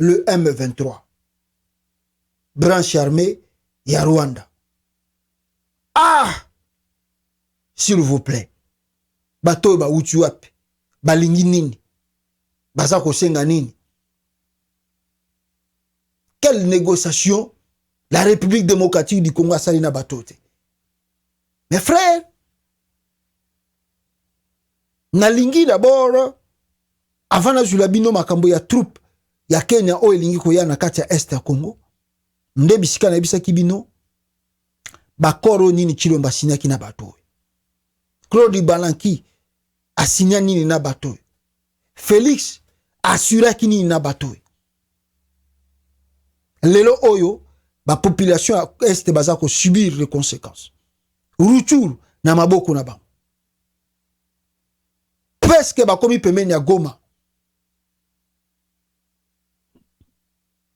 le M23. Branche armée, il y a Rwanda. Ah! S'il vous plaît. Bato ba uchuapi. Balingi nini. Bazako senga nini. Quelle négociation la République démocratique du Congo a salina batote. Mes frères, nalingi d'abord, avant na julabino makambo ya troupe, ya Kenya o elingi koya na kati ya Est ya Congo, nde bisika na bisa kibino, bakoro nini Chilomba sinya ki na bato. Claude Balanki asinya nini na bato. Félix assura ki nini na bato. Lelo oyo, ba population à Est bazako subir les conséquences. Ruchuru na maboko na ba. Presque ba komi pemeni ya Goma.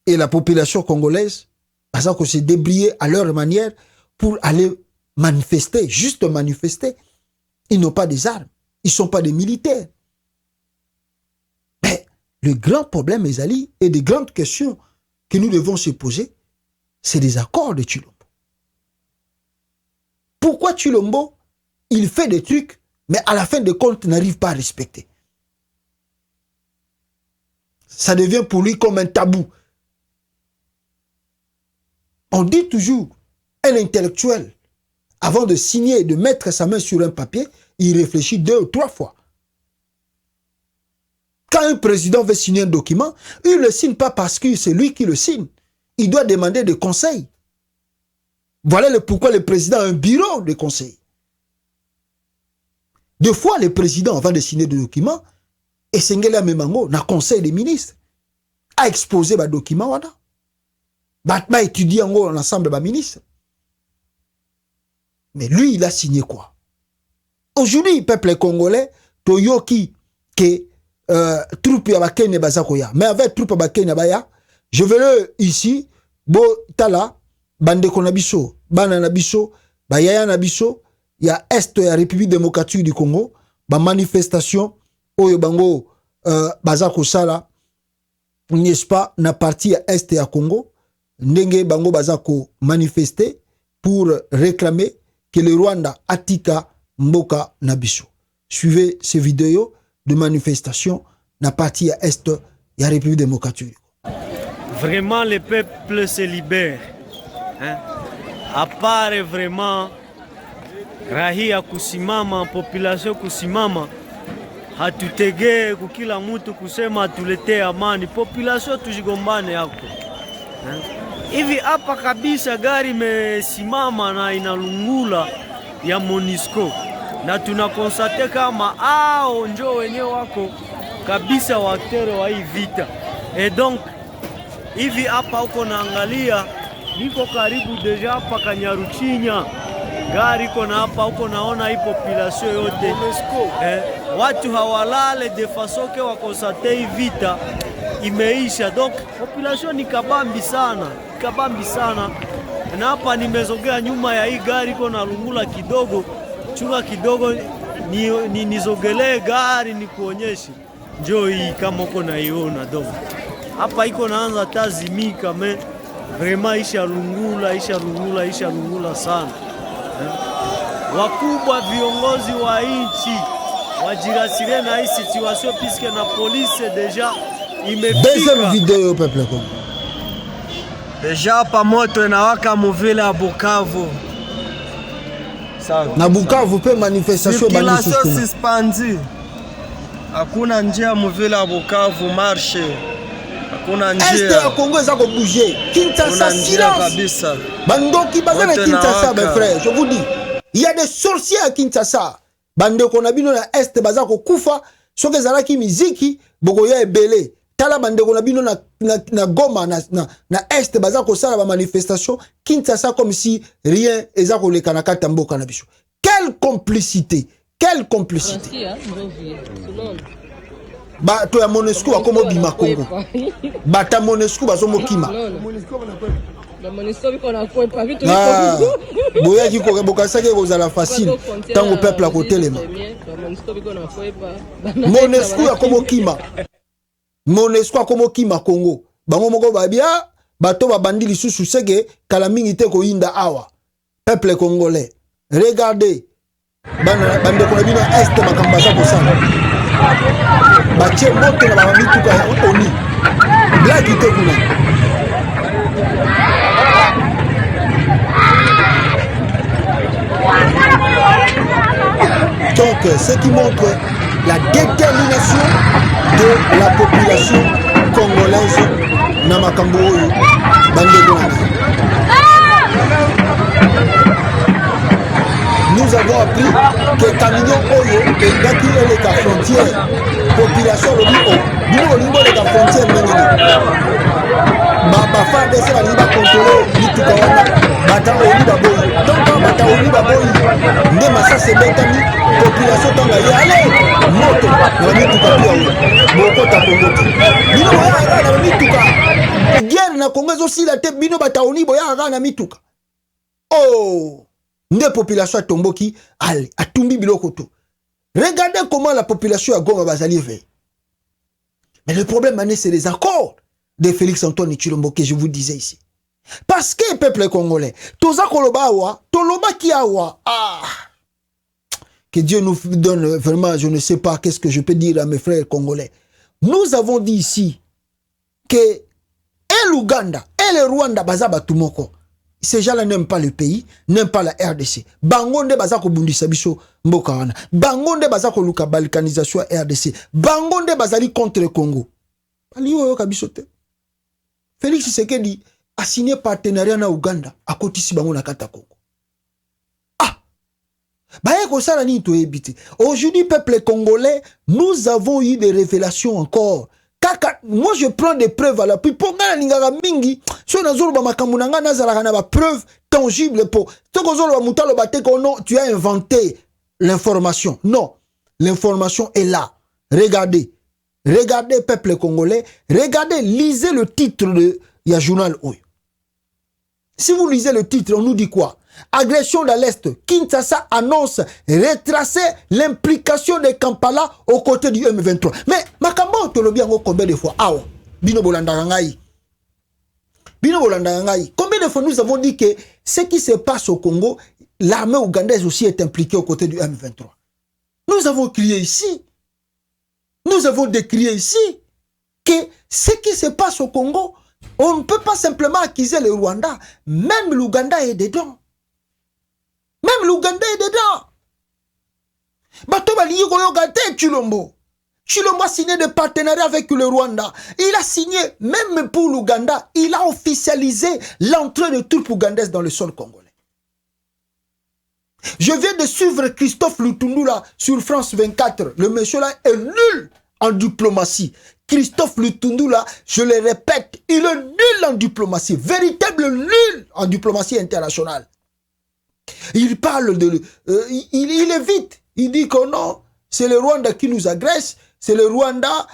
Et la population congolaise bazako se débrouiller à leur manière pour aller manifester, juste manifester. Ils n'ont pas des armes, ils sont pas des militaires. Mais le grand problème, mes amis, et des grandes questions que nous devons se poser, c'est des accords de Chilombo. Pourquoi Chilombo, il fait des trucs, mais à la fin de compte, n'arrive pas à respecter? Ça devient pour lui comme un tabou. On dit toujours, un intellectuel, avant de signer et de mettre sa main sur un papier, il réfléchit 2 ou 3 fois. Quand un président veut signer un document, il ne le signe pas parce que c'est lui qui le signe. Il doit demander des conseils. Voilà le pourquoi le président a un bureau de conseil. Deux fois, le président, avant de signer des documents, et Sengela Memango, dans le conseil des ministres, a exposé les documents. Il a étudié l'ensemble des ministres. Mais lui, il a signé quoi? Aujourd'hui, le peuple congolais, Toyoki, que troupe ya Kenya bazakoya. Mais avec troupe ya Kenya baya, je veux le ici, bo tala, bande konabiso, banana biso, bayaya nabiso, ya Est ya République démocratique du Congo, ba manifestation, oyo bango bazako sala, n'est-ce pas, na partie ya Est ya Congo, ndenge bango bazako manifester pour réclamer que le Rwanda atika mboka nabiso. Suivez ces vidéos de manifestation na partie à Est de la République démocratique. Vraiment, le peuple se libère. Hein? À part vraiment, rahia kusimama, population kusimama, hatutege kukila mtu kusema tulete amani, population tujigombane yako. Hivi hapa kabisa gari imesimama na inalungula ya MONUSCO. Na tunakonstate kama hao njo wenyewe wako kabisa wakteri wa hii vita. Et donc hivi hapa uko naangalia, niko karibu deja hapa Kanyaruchinya, gari iko na hapa, uko naona hii population yote watu hawalale de façon que wakonstate hii vita imeisha. Donc population ni kabambi sana, kabambi sana. Na hapa nimezogea nyuma ya hii gari iko na lungula kidogo, chunga kidogo nizogelee gari nikuonyeshe. Njoo hii kama uko naiona dogo. Hapa iko naanza tazimika me vraiment isha lungula sana. Wakubwa viongozi wa nchi wajirasire na hii situation puisque na police deja imefika. Deuxième vidéo peuple Congo. Deja hapa moto inawaka muvile ya Bukavu. Na Bukavu pe manifestation suspendi. Hakuna njia muvile ya Bukavu marche. Hakuna njia. Est ya Congo za ko bouger. Kinshasa silence kabisa. Bandoki bazana Kinshasa mes frères, je vous dis. Il y a des sorciers à Kinshasa. Bandeko na bino na Est bazako kufa, soke zalaki miziki, bogoya ebele. Tala bandeko na bino na Goma na Est bazako sala ba manifestation, Kinshasa comme si rien ezako le kanaka tamboka na biso. Quelle complicité, quelle complicité. Ba to ya MONUSCO akomo bima Congo. Ba ta MONUSCO bazomo kima. La MONUSCO biko na kwepa vitu biko. Boya ki ko bokasake kozala facile tango peuple a kotelema. MONUSCO biko na kwepa. MONUSCO akomo kima. MONUSCO akomo kima Congo. bango moko babia bato babandi lisusu seke kala mingi te ko inda awa peuple congolais regardez bande ko bino est makamba za kosala batie moto na ba mituka ya oni blague te kuna donc ce qui montre la détermination de la population congolaise na makambo oyo bandeko na ngai. Nous avons appris que camion oyo engaki eleka frontière population lobi o bino olingo eleka frontière ndenge bafardese balingi bakontrole mituka wana bata oli baboyi donc bata oli baboyi nde masasi ebetami population ntanga ye ale moto na mituka pia oyo bokota kongo te bino boyaka na mituka guerre na kongo ezosila te bino bata oli boyaka na mituka oh nde population atomboki ale atumbi biloko to. Regardez comment la population a Goma bazali éveillée. Mais le problème c'est les accords de Félix Antoine Tshilombo que je vous disais ici. Parce que le peuple congolais, toza koloba awa, toloba ki awa, que Dieu nous donne vraiment, je ne sais pas qu'est-ce que je peux dire à mes frères congolais. Nous avons dit ici que et l'Ouganda et le Rwanda bazaba tumoko. Ces gens-là n'aiment pas le pays, n'aiment pas la RDC. Bangonde bazako bundisa biso mboka wana. Bangonde bazako luka balkanisation RDC. Bangonde bazali contre le Congo. Ali oyo kabisote. Félix Tshisekedi a signé partenariat na Ouganda à kotisi bango na kata Congo. Ah. Baye ko sala ni to ebité. Aujourd'hui peuple congolais, nous avons eu des révélations encore. Moi je prends des preuves à l'appui pour nga ningaka mingi so nazolo ba makambu nanga nazala na ba preuve tangible pour tokozolo ba mutalo bateko non tu as inventé l'information. Non, l'information est là. Regardez peuple congolais, regardez, lisez le titre de ya journal Oyo. Si vous lisez le titre, on nous dit quoi? Agression dans l'Est. Kinshasa annonce retracer l'implication de Kampala aux côtés du M23. Mais, Makambo, tu l'as bien combien de fois? Ah, Bino Bolandarangaï. Combien de fois nous avons dit que ce qui se passe au Congo, l'armée ougandaise aussi est impliquée aux côtés du M23. Nous avons crié ici. Nous avons décrié ici que ce qui se passe au Congo, on ne peut pas simplement accuser le Rwanda. Même l'Ouganda est dedans. Même l'Ouganda est dedans. Bato baliye koyoka te Tshilombo. Tshilombo a signé des partenariats avec le Rwanda. Il a signé, même pour l'Ouganda, il a officialisé l'entrée de troupes ougandaises dans le sol congolais. Je viens de suivre Christophe Lutundula sur France 24. Le monsieur là est nul en diplomatie. Christophe Lutundula, je le répète, il est nul en diplomatie. Véritable nul en diplomatie internationale. Il parle de... il évite. Il dit que non, c'est le Rwanda qui nous agresse. C'est le Rwanda.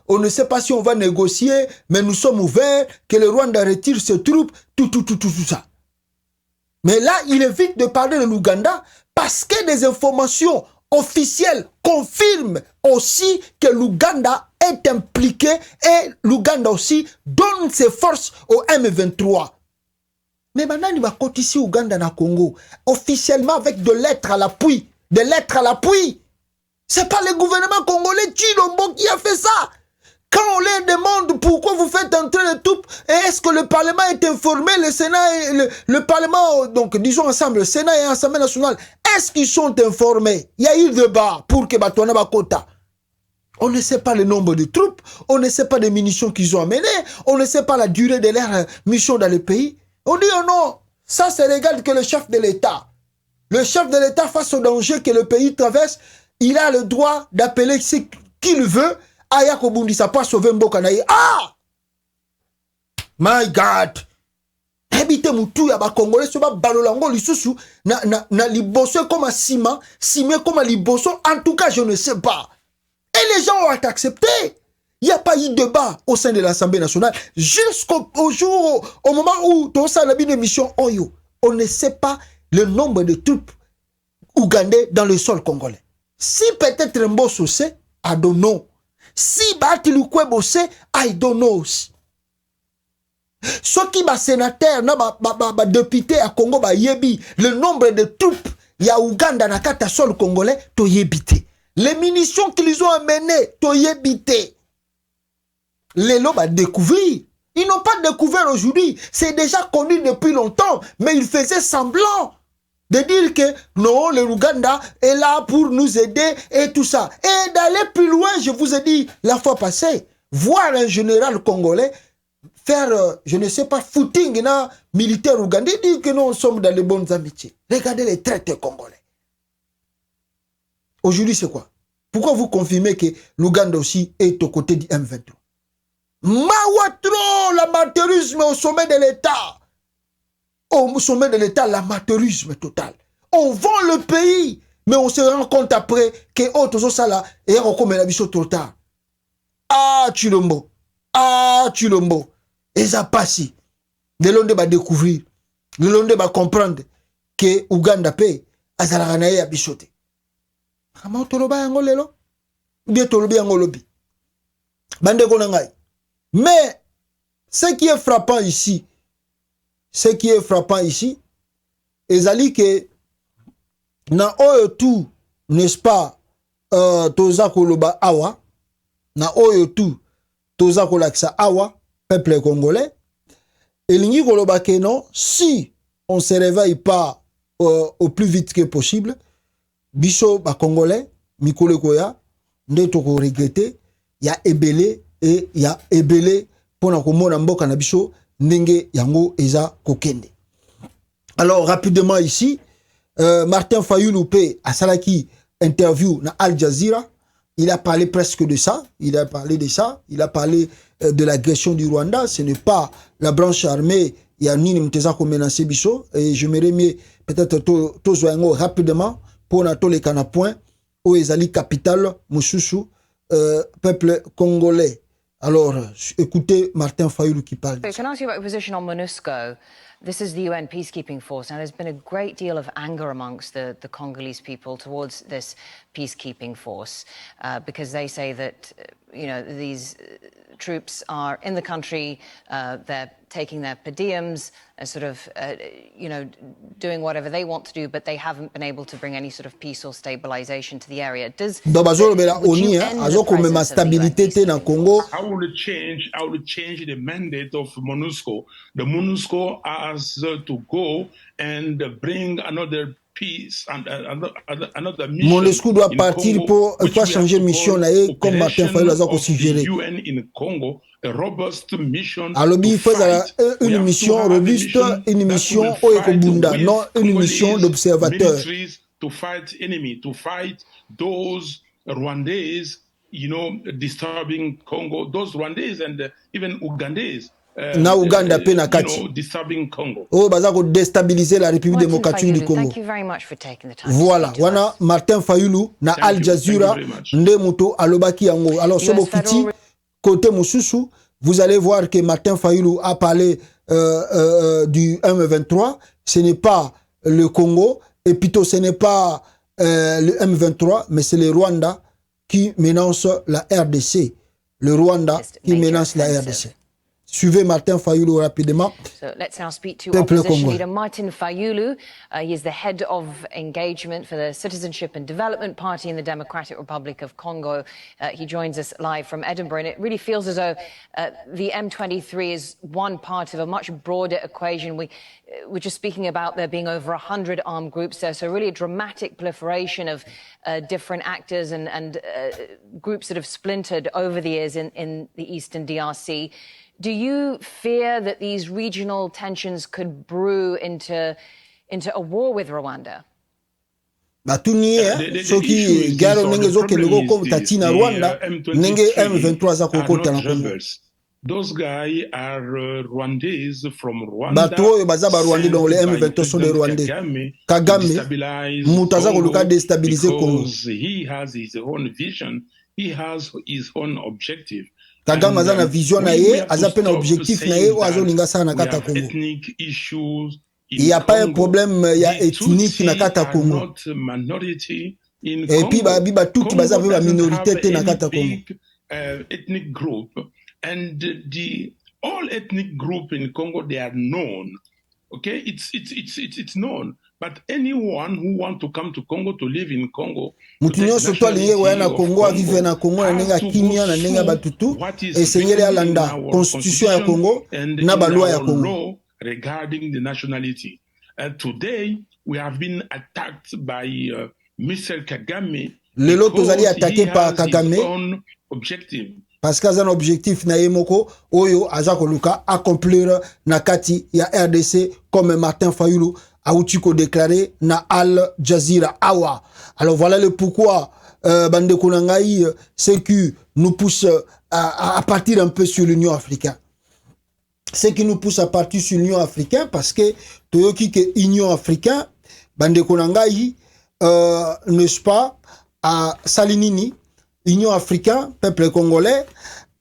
On ne sait pas si on va négocier, mais nous sommes ouverts, que le Rwanda retire ses troupes, tout ça. Mais là, il évite de parler de l'Ouganda parce que des informations officielles confirment aussi que l'Ouganda est impliqué et l'Ouganda aussi donne ses forces au M23. Mais maintenant, il va continuer ici Ouganda na Congo, officiellement avec de lettres à l'appui. Des lettres à l'appui. C'est pas le gouvernement congolais Tshilombo qui a fait ça. Quand on les demande pourquoi vous faites entrer les troupes, et est-ce que le Parlement est informé, le Sénat et le Parlement, donc disons ensemble, le Sénat et l'Assemblée nationale, est-ce qu'ils sont informés? Il y a eu débat pour que Batouana Bakota. On ne sait pas le nombre de troupes, on ne sait pas les munitions qu'ils ont amenées, on ne sait pas la durée de leur mission dans le pays. On dit oh non, ça c'est légal que le chef de l'État. Le chef de l'État, face au danger que le pays traverse, il a le droit d'appeler ce qu'il veut. Aya Kobundisa pas sauver Mboka na ye. Ah! My God! Habite mutu ya ba Congolais so ba balolango lisusu na liboso comme un ciment comme un liboso. En tout cas, je ne sais pas. Et les gens ont accepté. Il n'y a pas eu de débat au sein de l'Assemblée nationale jusqu'au jour, au moment où on a une émission Oyo. On ne sait pas le nombre de troupes ougandais dans le sol congolais. Si peut-être Mbosso sait, I don't know. Si Batiloukwebo sait, I don't know. ceux qui ba sénateur na ba député à Congo ba yebi le nombre de troupes ya Ouganda na kata sol congolais to yebité. Les munitions qu'ils ont amenées to yebité. Les lots ba découvrir. Ils n'ont pas découvert aujourd'hui, c'est déjà connu depuis longtemps, mais ils faisaient semblant de dire que non, le Ouganda est là pour nous aider et tout ça. Et d'aller plus loin, je vous ai dit la fois passée, voir un général congolais faire, je ne sais pas, footing na militaire ougandais, dire que nous sommes dans les bonnes amitiés. Regardez les traités congolais. Aujourd'hui, c'est quoi? Pourquoi vous confirmez que l'Ouganda aussi est aux côtés du M23? Mawatro, l'amateurisme au sommet de l'État. Au sommet de l'État, l'amateurisme total. On vend le pays, mais on se rend compte après que autres ça là et on commet la vie trop tard. Ah, Chilombo. Ah, Chilombo. Et ça passe. Le long de va découvrir, le long de va comprendre que Ouganda paye à Zalaranae à Bichote. Comment toloba ngolelo? Bien tolobi ngolobi. Bande konangai. Mais ce qui est frappant ici, ezali que na oyo tout, n'est-ce pas, toza koloba awa, na oyo tout, toza kolaksa awa, peuple congolais, elingi koloba que non, si on se réveille pas au plus vite que possible, biso ba congolais, mikole koya, nde toko regretter, ya ebele et ya ebele pona komona mboka na biso ndenge yango eza kokende. Alors rapidement ici, Martin Fayulu pe a salaki interview na Al Jazeera, il a parlé presque de ça, il a parlé de l'agression du Rwanda, ce n'est pas la branche armée ya nini mteza ko menacer biso, et je me remets peut-être to zoango rapidement pour na to le kana point o ezali capital mususu peuple congolais. Alors, écoutez Martin Fayulu qui parle. Can I ask you about your position on MONUSCO? This is the UN peacekeeping force. Now, there's been a great deal of anger amongst the Congolese people towards this peacekeeping force because they say that, you know, these troops are in the country, they're taking their per diems, sort of, you know, doing whatever they want to do, but they haven't been able to bring any sort of peace or stabilization to the area. Would you end the presence of the UN peacekeeping force? I would change the mandate of MONUSCO. The MONUSCO has to go and bring another peace and another mission. MONUSCO doit partir pour changer mission là comme Martin Fayulu a suggéré. UN in Congo, a robust mission. Alors il faut une mission robuste, une mission Oyekobunda, non une mission d'observateur. To fight enemy, to fight those Rwandese, you know, disturbing Congo, those Rwandese and even Ugandese. Na Uganda pe na kati. Oh baza ko déstabiliser la République démocratique du Congo. Voilà, wana Martin Fayulu na Al Jazeera nde muto alobaki yango. Alors sobo kiti côté mususu, vous allez voir que Martin Fayulu a parlé du M23, ce n'est pas le Congo et plutôt ce n'est pas le M23 mais c'est le Rwanda qui menace la RDC. Le Rwanda qui menace la RDC. Suivez Martin Fayulu rapidement. So let's now speak to opposition leader Martin Fayulu. He is the head of engagement for the Citizenship and Development Party in the Democratic Republic of Congo. He joins us live from Edinburgh, and it really feels as though the M23 is one part of a much broader equation. We're just speaking about there being over 100 armed groups there, so really a dramatic proliferation of different actors and groups that have splintered over the years in the eastern DRC. Do you fear that these regional tensions could brew into a war with Rwanda? Soki garo nenge zoke lego ko tatina Rwanda nenge M23 za kokota na Congo. Those guys are Rwandese from Rwanda. Bato baza ba Rwandais donc les M23 sont des Rwandais. Kagame mutaza ko luka déstabiliser Congo. He has his own vision, he has his own objective. Kagame aza na vision na ye, aza pe na objectif na ye, o azo linga sana na kata Congo. Il n'y a pas un problème ethnique na kata Congo. Et puis ba tout baza pe ba minorité te na kata Congo. Ethnic group and the all ethnic groups in Congo, they are known. Okay, it's known. But anyone who wants to come to Congo to live in Congo, mutunyo soto alinge wana Congo avive na Congo na nenga kimia na nenga batutu esengele alanda constitution ya Congo na baloi ya Congo regarding the nationality. Today we have been attacked by Mr. Kagame. Lelo tozali attaqué par Kagame parce qu'il a un objectif na yemoko oyo aza koluka accomplir na kati ya RDC comme Martin Fayulu a outiko déclaré na Al Jazeera Awa. Alors voilà le pourquoi bande konangai ce qui nous pousse à partir un peu sur l'Union africaine. Ce qui nous pousse à partir sur l'Union africaine parce que toyoki que Union africaine bande konangai n'est-ce pas à Salinini Union africaine, peuple congolais,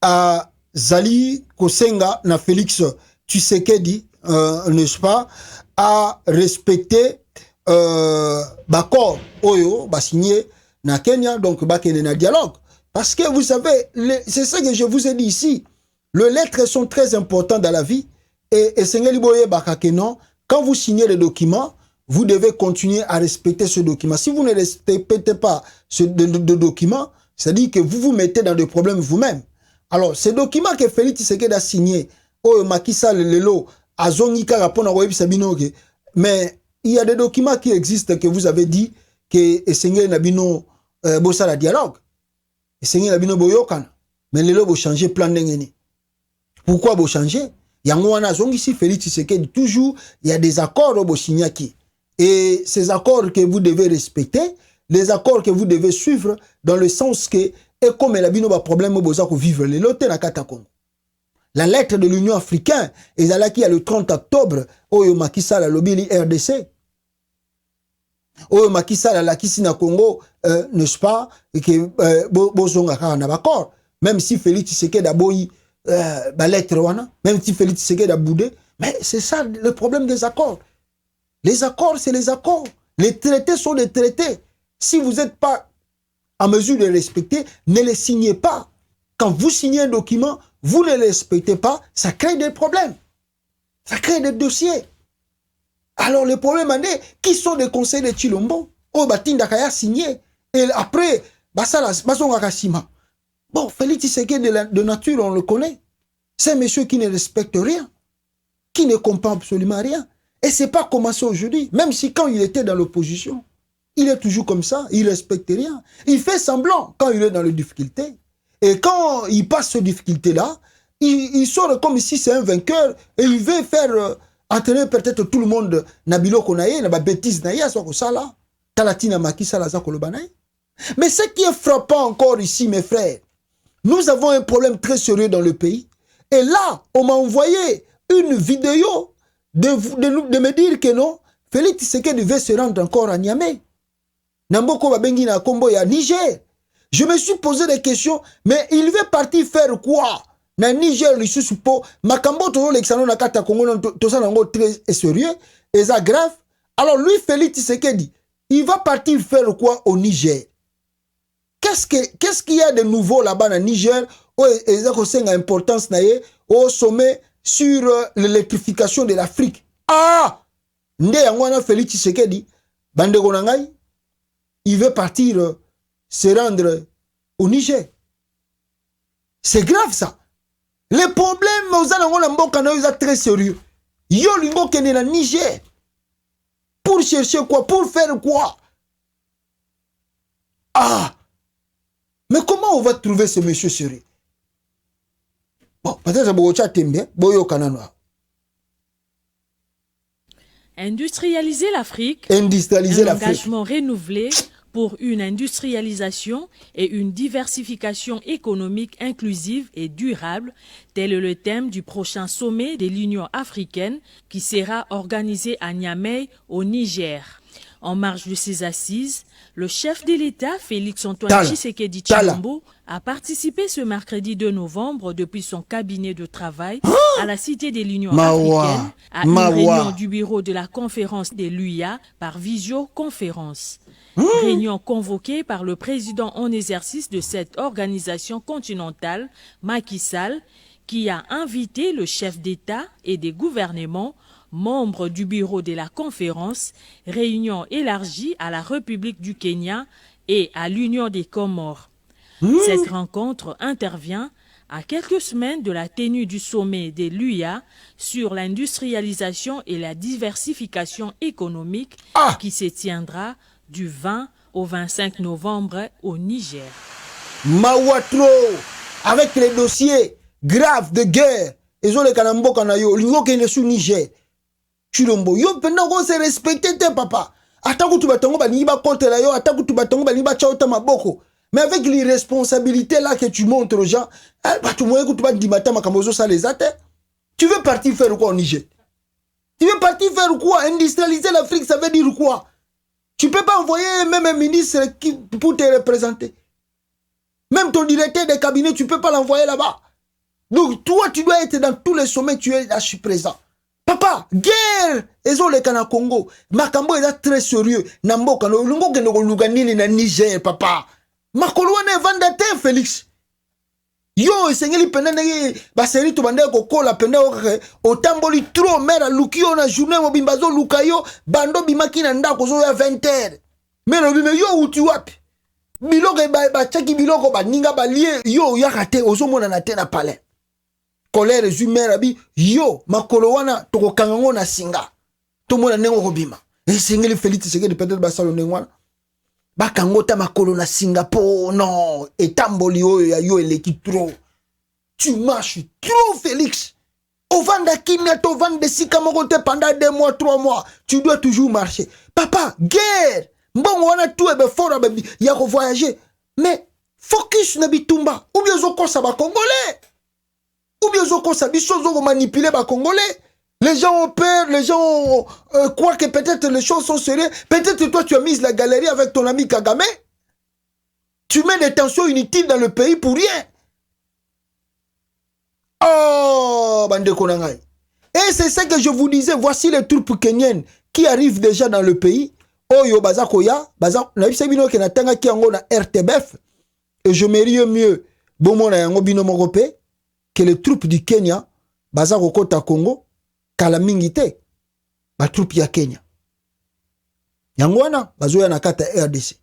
à Zali Kosenga na Félix Tshisekedi, n'est-ce pas, à respecter l'accord Oyo, signé na Kenya, donc bakene na dialogue. Parce que vous savez, c'est ça que je vous ai dit ici, les lettres sont très importantes dans la vie, et Sengeli Boye Bakakenon, quand vous signez les documents, vous devez continuer à respecter ce document. Si vous ne respectez pas ce document, c'est-à-dire que vous vous mettez dans des problèmes vous-même. Alors, ce document que Félix Tshisekedi a signé, Macky Sall lelo azongika rapona web sabinoge, mais il y a des documents qui existent que vous avez dit que Esengeli Nabino bossa la dialogue. Esengeli Nabino boyokan, mais lelo bo changer plan d'engeni. Pourquoi bo changer? Yango wana zongisi Félix Tshisekedi toujours il y a des accords au signaki. Et ces accords que vous devez respecter, les accords que vous devez suivre dans le sens que, et comme il y a un problème au vivre, les lotés na kata Congo. La lettre de l'Union africaine, et là qui a le 30 octobre, Oyo Macky Sall a lobby RDC. Oyo Macky Sall a la Kisina Congo, n'est-ce pas, et que Bozonga na d'accord. Même si Félix Tshisekedi a boyi la lettre wana, même si Félix Tshisekedi a boudé, mais c'est ça le problème des accords. Les accords, c'est les accords. Les traités sont des traités. Si vous n'êtes pas en mesure de les respecter, ne les signez pas. Quand vous signez un document, vous ne les respectez pas, ça crée des problèmes. Ça crée des dossiers. Alors le problème est, qui sont des conseils de Chilombo? Oh, Batinda Kaya signé. Et après, Basala, Basonga Kassima. Bon, Félix Tshisekedi de nature, on le connaît. C'est un monsieur qui ne respecte rien. Qui ne comprend absolument rien. Et c'est pas commencé aujourd'hui. Même si quand il était dans l'opposition, il est toujours comme ça, il ne respecte rien. Il fait semblant quand il est dans les difficultés. Et quand il passe ces difficultés-là, il sort comme si c'est un vainqueur et il veut faire entraîner peut-être tout le monde Nabilo Konaye, na bêtise naïe, à ça là. Talatina Maki Salaza Kolobanaye. Mais ce qui est frappant encore ici, mes frères, nous avons un problème très sérieux dans le pays. Et là, on m'a envoyé une vidéo de me dire que non, Félix Tshisekedi devait se rendre encore à Niamey. Namboko Babengi na Kombo ya Niger. Je me suis posé des questions, mais il veut partir faire quoi? Na Niger, le sous-po, Makambo Toro Lexano Nakata Congo, tout ça nango très sérieux, et ça grave. Alors lui, Félix Tshisekedi, il va partir faire quoi au Niger? Qu'est-ce qu'il y a de nouveau là-bas au Niger? Oh, et ça a importance au sommet sur l'électrification de l'Afrique. Ah! Nde yangwana Félix Tshisekedi, bande konangai, il veut partir se rendre au Niger. C'est grave ça. Les problèmes aux Anangola sont très sérieux. Yo lingo kene na Niger. Pour chercher quoi? Pour faire quoi? Ah! Mais comment on va trouver ce monsieur sérieux? Bon, peut-être que Boyo Kananoa. Industrialiser l'Afrique, un engagement renouvelé pour une industrialisation et une diversification économique inclusive et durable, tel est le thème du prochain sommet de l'Union africaine qui sera organisé à Niamey, au Niger. En marge de ces assises, le chef de l'État, Félix-Antoine Tshisekedi Tshilombo, a participé ce mercredi 2 novembre depuis son cabinet de travail à la Cité de l'Union africaine à une réunion du bureau de la conférence de l'UIA par visioconférence. Réunion convoquée par le président en exercice de cette organisation continentale, Macky Sall, qui a invité le chef d'État et des gouvernements, membres du bureau de la conférence, réunion élargie à la République du Kenya et à l'Union des Comores. Cette rencontre intervient à quelques semaines de la tenue du sommet de l'UIA sur l'industrialisation et la diversification économique qui se tiendra du 20 au 25 novembre au Niger. Mawatro, avec les dossiers graves de guerre, ils ont les kanambo kanayo, l'ingo qui est sur Niger. Chulombo, yo pendant qu'on s'est respecté, papa. Attends que tu vas tomber, ni ba contre la yo, attends que tu vas tomber, ni ba chaota maboko. Mais avec l'irresponsabilité là que tu montres aux gens, tu veux partir faire quoi au Niger? Tu veux partir faire quoi? Industrialiser l'Afrique, ça veut dire quoi? Tu peux pas envoyer même un ministre pour te représenter. Même ton directeur de cabinet, tu peux pas l'envoyer là-bas. Donc toi, tu dois être dans tous les sommets, tu es là, je suis présent. Papa, guerre! Ils ont les Kana Congo. Makambo est très sérieux. Nambo Kano, Lungo Keno Luganini na Niger, papa. Makoluane vandate Félix. Yo esengeli penene baseri to bande ko kola pende o tamboli trop mera lukio na journée mo bimbazo lukayo bando bimaki na ndako zo ya 20h. Mero bime yo uti wapi? Biloko ba chaki biloko ba ninga ba lie yo yakate ozomona na te na palais. Colère humeur bi yo makolo wana to ko kangango na singa. To mona nengo ko bima. Esengeli Félix segeli peut-être ba salon ngwana. Bakangota makolo na Singapour, non. Et tamboli yo eleki trop. Tu marches trop, Félix. Au vent d'Akimia, au vent de Sikamogote pendant 2 mois, 3 mois. Tu dois toujours marcher. Papa, guerre. Bon, on a tout et fort, il y a voyager. Mais, focus na bitumba. Ou bien zoko sa ba Congolais. Ou bien zoko sa biso zoko manipuler ba Congolais. Les gens ont peur, les gens croient que peut-être les choses sont sérieuses. Peut-être toi tu as mis la galerie avec ton ami Kagame. Tu mets des tensions inutiles dans le pays pour rien. Oh, bande konangai. Et c'est ça que je vous disais, voici les troupes kenyennes qui arrivent déjà dans le pays. Oh yo baza koya, baza na bisabino ke na tanga ki yango na RTBF. Et je mérite mieux bomo na yango bino mokope que les troupes du Kenya baza kokota Congo. Kalamingite, ba troupe ya Kenya. Yangwana, bazoya na kata RDC.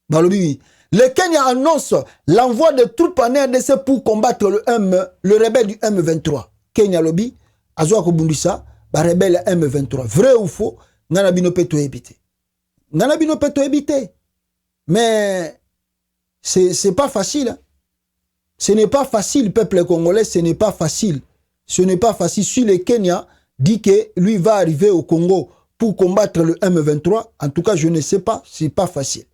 Balobi, le Kenya annonce l'envoi de troupes en RDC pour combattre le rebelle du M23. Kenya lobby, azoa kobundisa, ba rebelle M23. Vrai ou faux, ngana bino peto ebité. Ngana bino peto ebité. Mais, c'est pas facile. Hein? Ce n'est pas facile, peuple congolais, ce n'est pas facile. Ce n'est pas facile. Si le Kenya dit que lui va arriver au Congo pour combattre le M23, en tout cas, je ne sais pas, c'est pas facile.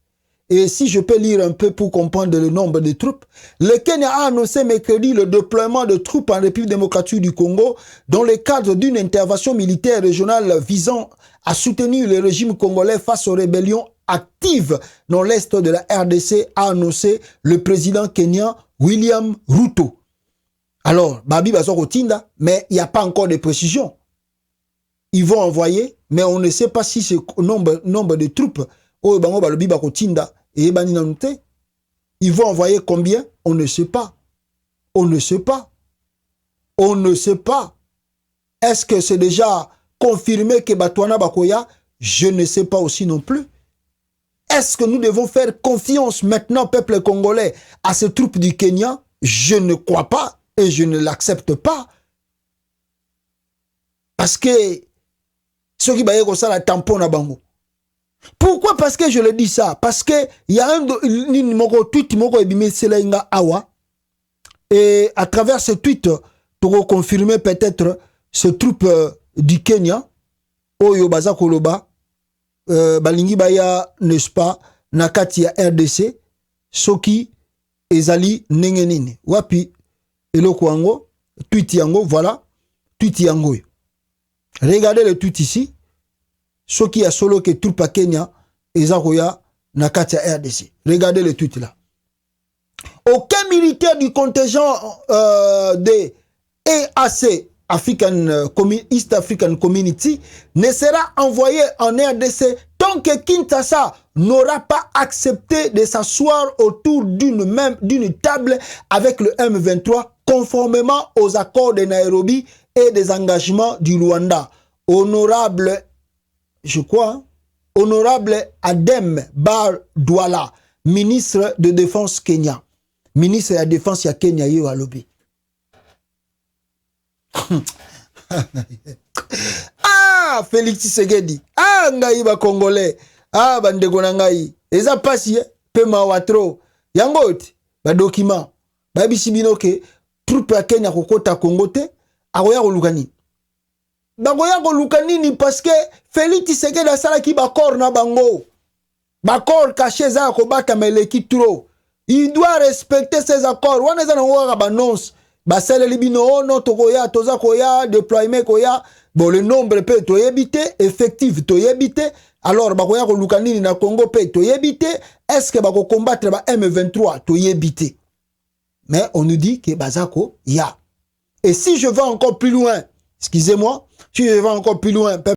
Et si je peux lire un peu pour comprendre le nombre de troupes, le Kenya a annoncé mercredi le déploiement de troupes en République démocratique du Congo dans le cadre d'une intervention militaire régionale visant à soutenir le régime congolais face aux rébellions actives dans l'est de la RDC, a annoncé le président kenyan William Ruto. Alors, Babi Bazoko Tinda, mais il n'y a pas encore de précision. Ils vont envoyer, mais on ne sait pas si ce nombre de troupes, ils vont envoyer combien? On ne sait pas. On ne sait pas. On ne sait pas. Est-ce que c'est déjà confirmé que Batouana Bakoya? Je ne sais pas aussi non plus. Est-ce que nous devons faire confiance maintenant, peuple congolais, à ces troupes du Kenya? Je ne crois pas. Et je ne l'accepte pas. Parce que ceux qui baillent comme ça, la tampon à bango. Pourquoi? Parce que je le dis ça. Parce que il y a un tweet awa. Et à travers ce tweet, pour confirmer peut-être ce troupe du Kenya, Oyo Baza Koloba, Balingi Baya, n'est-ce pas, Nakati ya RDC, Soki, Ezali, Nengenine. Wapi. Eloko yango, tweet yango, voilà, tweet yango. Regardez le tweet ici. Ce qui a solo que troupe à Kenya, Ezakoya, Nakatia RDC. Regardez le tweet là. Aucun militaire du contingent de EAC, East African Community, ne sera envoyé en RDC tant que Kinshasa n'aura pas accepté de s'asseoir autour d'une table avec le M23 conformément aux accords de Nairobi et des engagements du Rwanda. Honorable, je crois, hein, honorable Adem Bar Douala, ministre de Défense Kenya. Ministre de la Défense ya Kenya yo alobi. Ah, Félix Tshisekedi. Ah, ngai ba Congolais. Ah, bandeko na ngai. Eza pasi pe mawatro. Yangote ba document. Ba bisibino ke troupe ya Kenya kokota Congo te, akoya koluka nini. Bakoya koluka nini parce que Félix Tshisekedi asala ki bakor na bango. Bakor caché za ko bata meleki trop. Il doit respecter ses accords. Wana eza na ngwa ba annonce. Ba sele libino no tokoya toza koya déploiement koya. Bon le nombre peut to yebite effectif to yebite. Alors bakoya koluka nini na Congo peut to yebite. Est-ce que bako combattre ba M23 to yebite. Mais on nous dit que Bazako, il y a. Et si je vais encore plus loin, excusez-moi, si je vais encore plus loin,